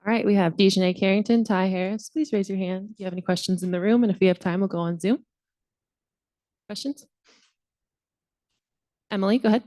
All right, we have Dejanay Carrington, Ty Harris. Please raise your hand if you have any questions in the room, and if we have time, we'll go on Zoom. Questions? Emily, go ahead.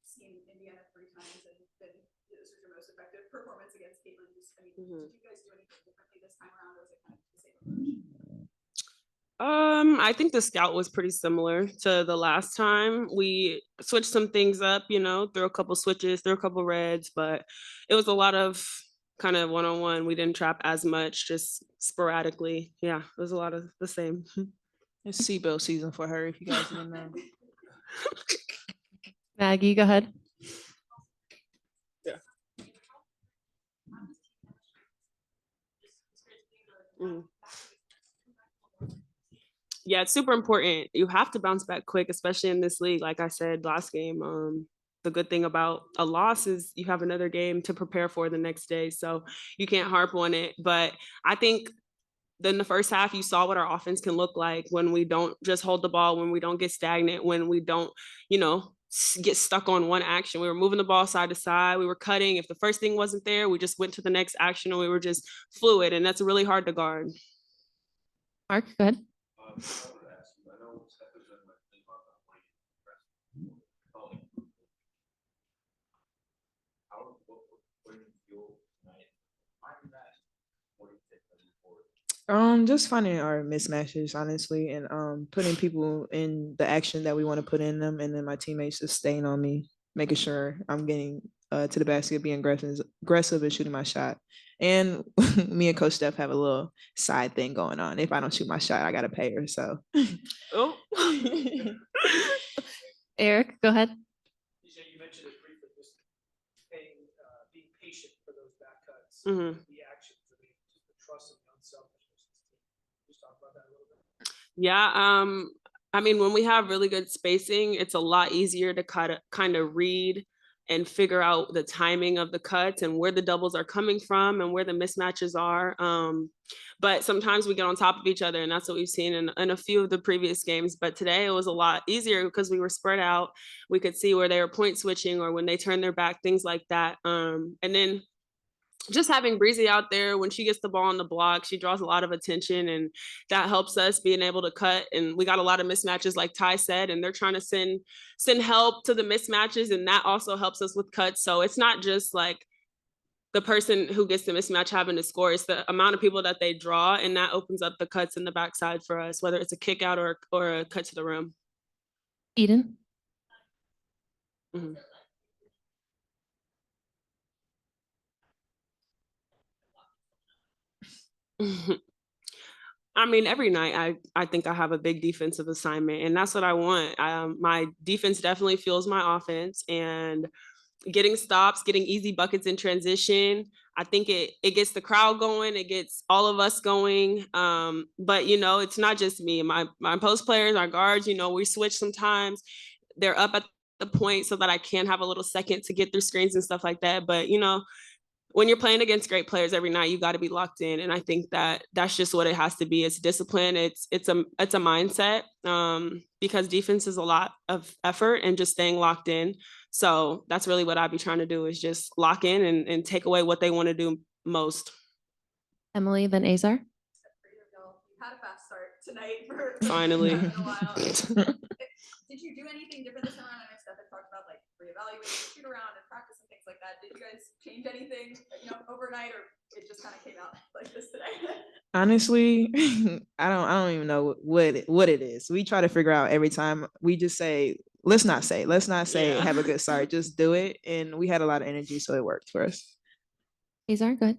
Seen Indiana 3 times, and this was your most effective performance against Caitlin. Did you guys do anything differently this time around, or was it kind of the same approach? I think the scout was pretty similar to the last time. We switched some things up, threw a couple switches, threw a couple reds, but it was a lot of kind of one-on-one. We didn't trap as much, just sporadically. Yeah, it was a lot of the same. It's seatbelt season for her, if you guys didn't know. Maggie, go ahead. Yeah. Yeah, it's super important. You have to bounce back quick, especially in this league. Like I said last game, the good thing about a loss is you have another game to prepare for the next day. So you can't harp on it. But I think then the first half, you saw what our offense can look like when we don't just hold the ball, when we don't get stagnant, when we don't, get stuck on one action. We were moving the ball side to side. We were cutting. If the first thing wasn't there, we just went to the next action and we were just fluid. And that's really hard to guard. Mark, go ahead. Just finding our mismatches, honestly, and putting people in the action that we want to put in them, and then my teammates just staying on me, making sure I'm getting to the basket, being aggressive and shooting my shot. And me and Coach Steph have a little side thing going on. If I don't shoot my shot, I gotta pay her. So, oh, Eric, go ahead. You mentioned it briefly, just being patient for those back cuts, the actions, just the trust and the unselfishness. Just talk about that a little bit. Yeah, when we have really good spacing, it's a lot easier to kind of read and figure out the timing of the cuts and where the doubles are coming from and where the mismatches are. But sometimes we get on top of each other, and that's what we've seen in a few of the previous games. But today it was a lot easier because we were spread out. We could see where they were point switching or when they turned their back, things like that. And then just having Breezy out there, when she gets the ball on the block, she draws a lot of attention, and that helps us being able to cut. And we got a lot of mismatches, like Ty said, and they're trying to send help to the mismatches, and that also helps us with cuts. So it's not just like the person who gets the mismatch having to score, it's the amount of people that they draw, and that opens up the cuts in the backside for us, whether it's a kick out or a cut to the rim. Eden. Mm-hmm. Every night I think I have a big defensive assignment, and that's what I want. My defense definitely fuels my offense, and getting stops, getting easy buckets in transition, I think it gets the crowd going, it gets all of us going. But it's not just me. My post players, our guards, we switch sometimes. They're up at the point so that I can have a little second to get through screens and stuff like that. But when you're playing against great players every night, you got to be locked in. And I think that that's just what it has to be. It's discipline. It's a mindset, because defense is a lot of effort and just staying locked in. So that's really what I'd be trying to do, is just lock in and take away what they want to do most. Emily, then Azar. You had a fast start tonight for finally. a while. Did you do anything different this time around? I know Steph had talked about like reevaluating, shoot around, and practice and things like that. Did you guys change anything, overnight, or it just kind of came out like this today? Honestly, I don't even know what it is. We try to figure out every time. We just say, let's not say, Yeah. have a good start, just do it. And we had a lot of energy, so it worked for us. Azar, go ahead.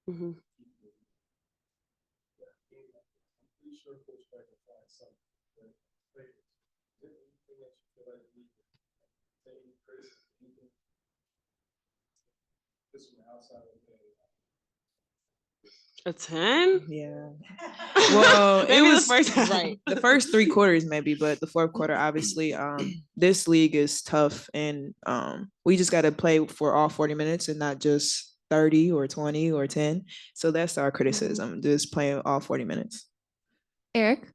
Mm-hmm. A 10? Yeah. Well, it was the first right. The first 3 quarters maybe, but the fourth quarter, obviously, this league is tough, and we just got to play for all 40 minutes and not just 30 or 20 or 10. So that's our criticism, just playing all 40 minutes. Eric.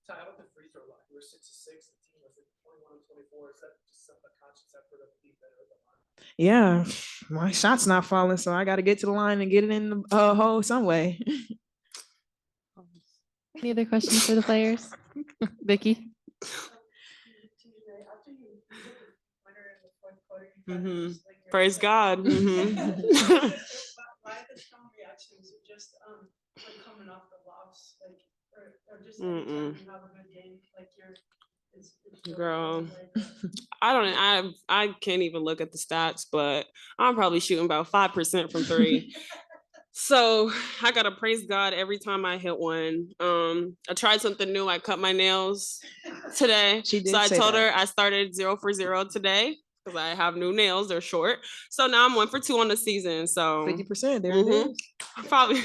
How about the free throw line? We were 6 of 6. The team was at 21 of before? Is that just some conscious effort of being better at the line? Yeah, my shot's not falling, so I got to get to the line and get it in the hole some way. Any other questions for the players? Vicky? Praise God. Why the strong reaction? Is it just like coming off the loss, like or just anytime you have a good game, like Girl, I can't even look at the stats, but I'm probably shooting about 5% from three. So I gotta praise God every time I hit one. I tried something new. I cut my nails today. She did So I say told that. her I started 0 for 0 today because I have new nails. They're short. So now I'm 1 for 2 on the season. So 50%, there it is. probably,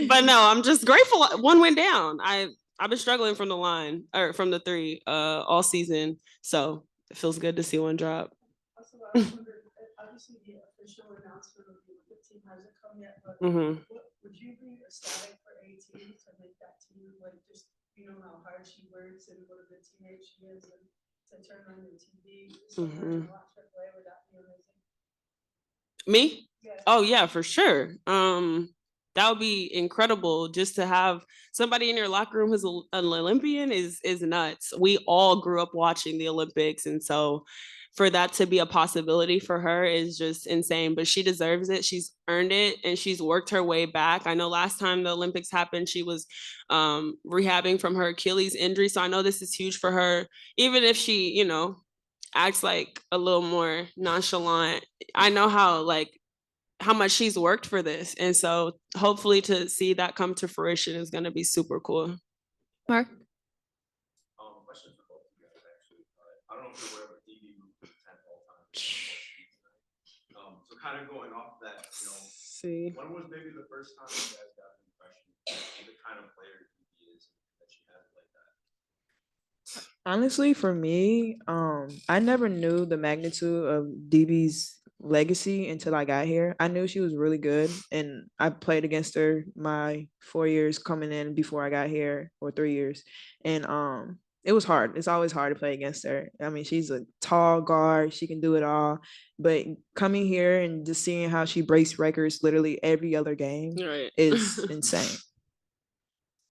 but no, I'm just grateful. One went down. I've been struggling from the line or from the three all season. So it feels good to see one drop. Also, I wondered, obviously the official announcement of the Olympic team hasn't come yet, but would you be ecstatic for AT to make that team, like just, you know, how hard she works and what a good teammate she is, and to turn on your TV somewhere and watch her play? Would that be amazing? Me? Yeah. Oh yeah, for sure. That would be incredible just to have somebody in your locker room who's an Olympian is nuts. We all grew up watching the Olympics, and so for that to be a possibility for her is just insane. But she deserves it. She's earned it, and she's worked her way back. I know last time the Olympics happened, she was rehabbing from her Achilles injury, so I know this is huge for her. Even if she, you know, acts like a little more nonchalant, I know how much she's worked for this. And so hopefully to see that come to fruition is going to be super cool. Mark? Question for both of you guys, actually. I don't know if you're aware, but DB moved to 10th all time. So kind of going off that, you know, when was maybe the first time you guys got an impression of the kind of player DB is that she has like that? Honestly, for me, I never knew the magnitude of DB's legacy until I got here. I knew she was really good, and I played against her my 4 years coming in before I got here, or 3 years, and it was hard. It's always hard to play against her. I mean, she's a tall guard. She can do it all. But coming here and just seeing how she breaks records literally every other game is insane.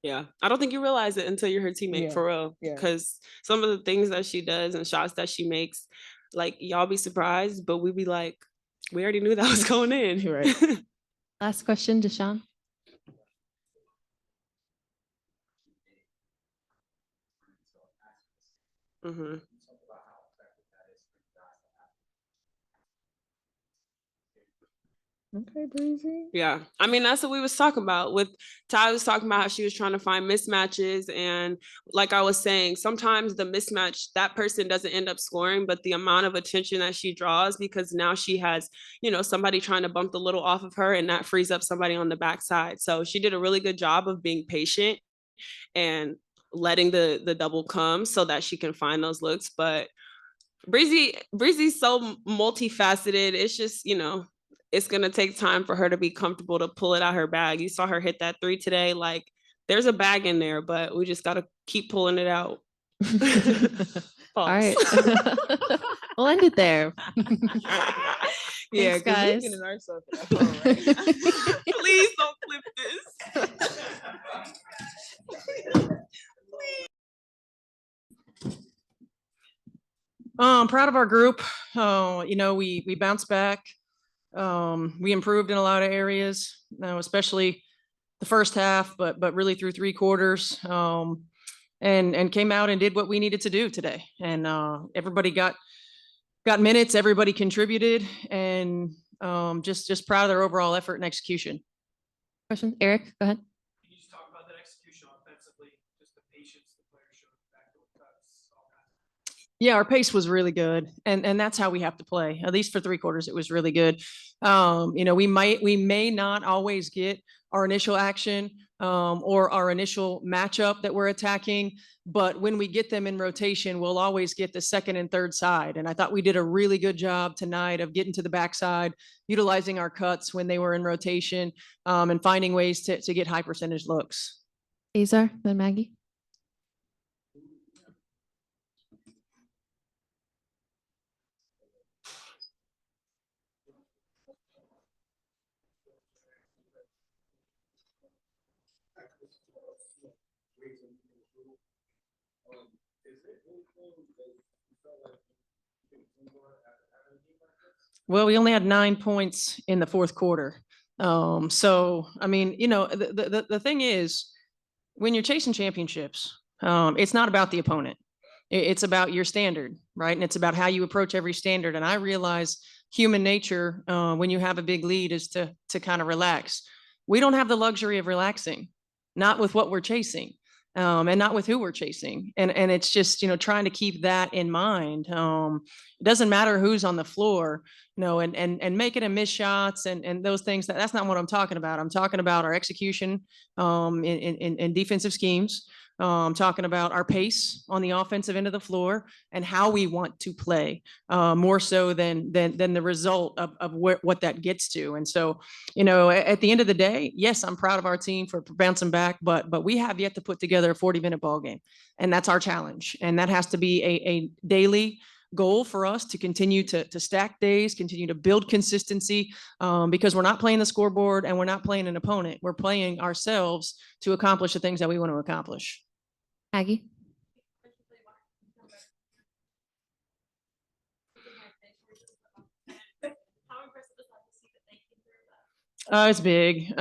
Yeah, I don't think you realize it until you're her teammate, for real. Yeah. Because some of the things that she does and shots that she makes, like y'all be surprised, but we be like, we already knew that was going in. Right. Last question, Deshaun. Okay, Breezy. Yeah, I mean, that's what we was talking about. With Ty was talking about how she was trying to find mismatches, and like I was saying, sometimes the mismatch, that person doesn't end up scoring, but the amount of attention that she draws, because now she has, you know, somebody trying to bump the little off of her, and that frees up somebody on the backside. So she did a really good job of being patient and letting the double come so that she can find those looks. But Breezy's so multifaceted. It's just, you know, it's going to take time for her to be comfortable to pull it out her bag. You saw her hit that 3 today. Like, there's a bag in there, but we just got to keep pulling it out. All right. We'll end it there. Yeah, Thanks, guys. We're getting ourselves in a hole, right? Please don't flip this. Proud of our group. You know, we bounced back. We improved in a lot of areas, especially the first half, but really through 3 quarters. And came out and did what we needed to do today. And everybody got minutes. Everybody contributed, and just proud of their overall effort and execution. Question, Eric, go ahead. Can you just talk about that execution offensively, just the patience the players showed, backdoor cuts, all kinds? Yeah, our pace was really good, and that's how we have to play. At least for 3 quarters, it was really good. You know, we may not always get our initial action or our initial matchup that we're attacking, but when we get them in rotation, we'll always get the second and third side. And I thought we did a really good job tonight of getting to the backside, utilizing our cuts when they were in rotation, and finding ways to get high percentage looks. Azar, then Maggie. practice, weights and things. Is there anything that you felt like you could do more after having a game like this? Well, we only had 9 points in the fourth quarter. So, I mean, the thing is, when you're chasing championships, it's not about the opponent. It's about your standard, right? And it's about how you approach every standard. And I realize human nature, when you have a big lead, is to kind of relax. We don't have the luxury of relaxing, not with what we're chasing, and not with who we're chasing. And it's just, trying to keep that in mind. It doesn't matter who's on the floor, and making a miss shots and those things. That's not what I'm talking about. I'm talking about our execution, in defensive schemes. Talking about our pace on the offensive end of the floor and how we want to play, more so than the result of what that gets to. And so, at the end of the day, yes, I'm proud of our team for bouncing back, but we have yet to put together a 40-minute ball game, and that's our challenge. And that has to be a daily goal for us to continue to stack days, continue to build consistency, because we're not playing the scoreboard and we're not playing an opponent. We're playing ourselves to accomplish the things that we want to accomplish. Aggie? How impressive is that to see that they came through that? It's big.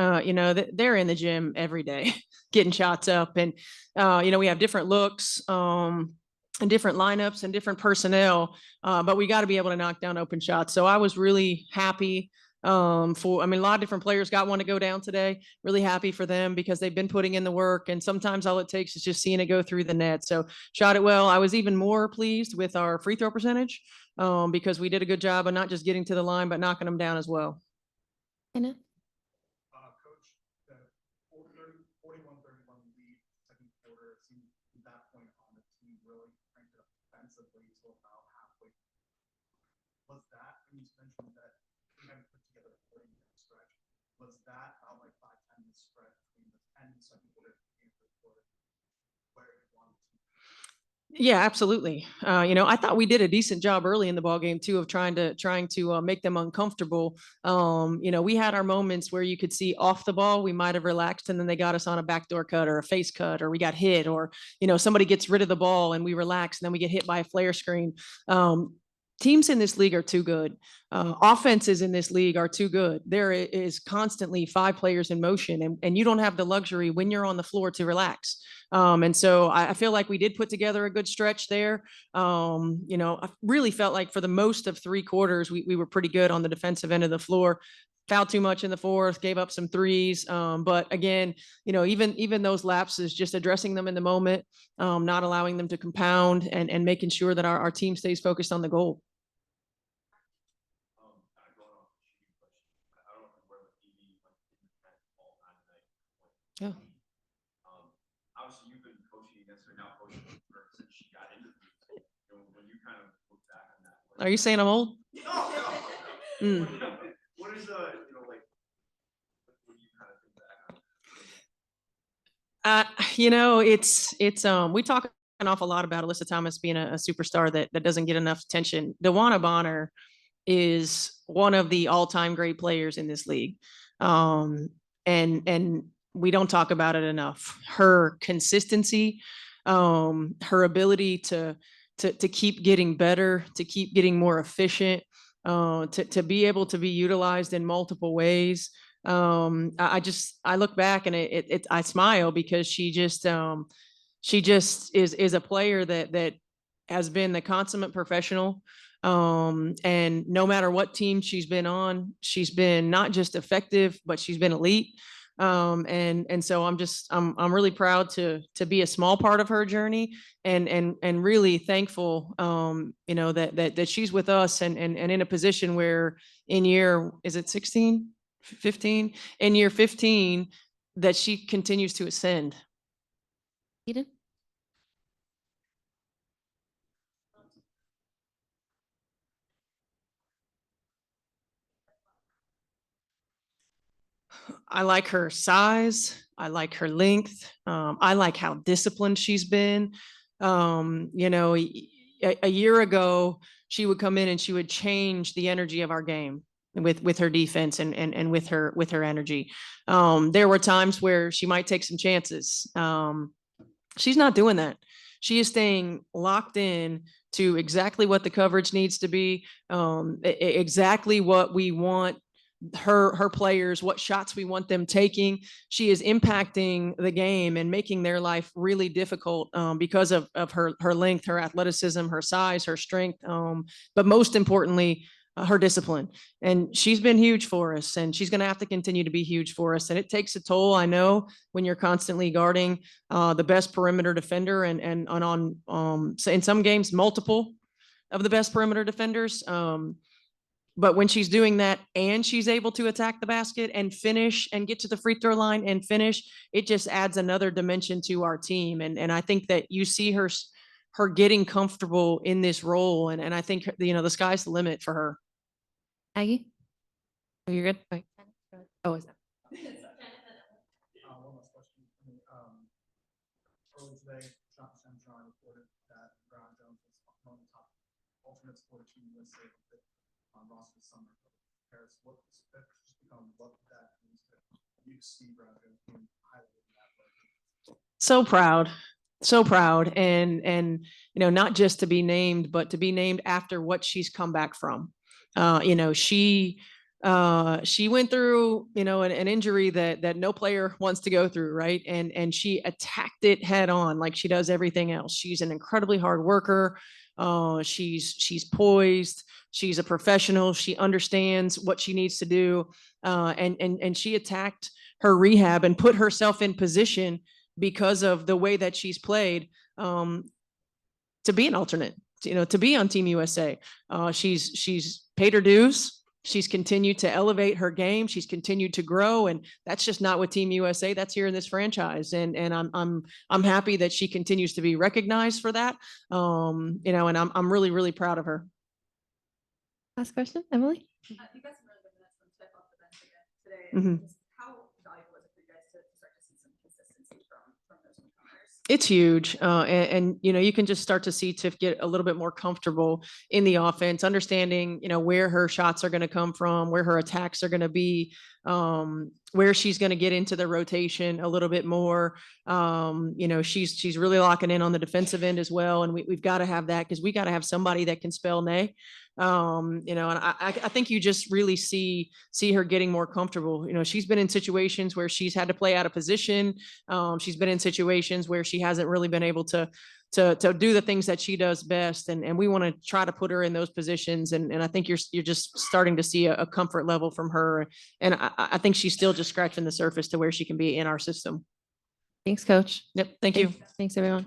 They're in the gym every day, getting shots up, and we have different looks, and different lineups and different personnel, but we got to be able to knock down open shots. So I was really happy. A lot of different players got one to go down today. Really happy for them because they've been putting in the work, and sometimes all it takes is just seeing it go through the net. So shot it well. I was even more pleased with our free throw percentage, because we did a good job of not just getting to the line, but knocking them down as well. Anna? Coach, the 41-31 lead, second quarter, it seemed at that point on the team really cranked it up defensively to about halfway. Was that, when you mentioned that we haven't put together a 40-minute stretch, was that about like 5-10 minute spread between the end and second quarter and third quarter where you wanted to? Yeah, absolutely. I thought we did a decent job early in the ball game too of trying to make them uncomfortable. We had our moments where you could see off the ball we might have relaxed, and then they got us on a backdoor cut or a face cut, or we got hit, or somebody gets rid of the ball and we relax, and then we get hit by a flare screen. Teams in this league are too good. Offenses in this league are too good. There is constantly 5 players in motion, and you don't have the luxury when you're on the floor to relax. And so I feel like we did put together a good stretch there. I really felt like for the most of 3 quarters, we were pretty good on the defensive end of the floor. Fouled too much in the fourth, gave up some threes. But again, even those lapses, just addressing them in the moment, not allowing them to compound, and making sure that our team stays focused on the goal. Kind of going off the shooting question, I don't know where the TV went in the net all time tonight. Yeah. Obviously, you've been coaching against her, now coaching her since she got into the league. When you kind of look back on that, Are you saying I'm old? Mm. What is like? What do you kind of think back on? We talk an awful lot about Alyssa Thomas being a superstar that doesn't get enough attention. DeWanna Bonner is one of the all-time great players in this league. And we don't talk about it enough. Her consistency, her ability to keep getting better, to keep getting more efficient, to be able to be utilized in multiple ways. I look back and I smile because she just is a player that has been the consummate professional. And no matter what team she's been on, she's been not just effective, but she's been elite. And so I'm really proud to be a small part of her journey, and really thankful, that she's with us and in a position where in year, is it 16, 15? In year 15, that she continues to ascend. Eden? I like her size. I like her length. I like how disciplined she's been. A year ago, she would come in and she would change the energy of our game. with her defense and with her energy. There were times where she might take some chances. She's not doing that. She is staying locked in to exactly what the coverage needs to be, exactly what we want her players, what shots we want them taking. She is impacting the game and making their life really difficult because of her length, her athleticism, her size, her strength, but most importantly, her discipline. And she's been huge for us, and she's going to have to continue to be huge for us. And it takes a toll, I know, when you're constantly guarding the best perimeter defender and on so in some games, multiple of the best perimeter defenders. But when she's doing that and she's able to attack the basket and finish and get to the free throw line and finish, it just adds another dimension to our team. And I think that you see her getting comfortable in this role. And I think, the sky's the limit for her. Aggie? Oh, you're good? Okay. Oh, is that? One last question. Early today, John reported that Brown Jones was one of the top alternates for Team USA on roster this summer. Paris, what that just become what that means to you to see Brown Jones being highlighted in that way? So proud. And not just to be named, but to be named after what she's come back from. She went through, an injury that no player wants to go through. Right. And she attacked it head on, like she does everything else. She's an incredibly hard worker. She's poised. She's a professional. She understands what she needs to do. And she attacked her rehab and put herself in position because of the way that she's played, to be an alternate, to be on Team USA. She's paid her dues. She's continued to elevate her game. She's continued to grow, and that's just not with Team USA. That's here in this franchise, and I'm happy that she continues to be recognized for that. And I'm really proud of her. Last question, Emily? You got some really good minutes from step off the bench again today. Mhm. Just how valuable is it for you guys to start to see some consistency from those newcomers? It's huge. And you can just start to see Tiff get a little bit more comfortable in the offense, understanding, where her shots are going to come from, where her attacks are going to be, where she's going to get into the rotation a little bit more. She's really locking in on the defensive end as well. And we've got to have that, because we got to have somebody that can spell nay. And I think you just really see her getting more comfortable. She's been in situations where she's had to play out of position. She's been in situations where she hasn't really been able to do the things that she does best. And we want to try to put her in those positions. And I think you're just starting to see a comfort level from her. And I think she's still just scratching the surface to where she can be in our system. Thanks, Coach. Yep. Thank you. Thanks, everyone.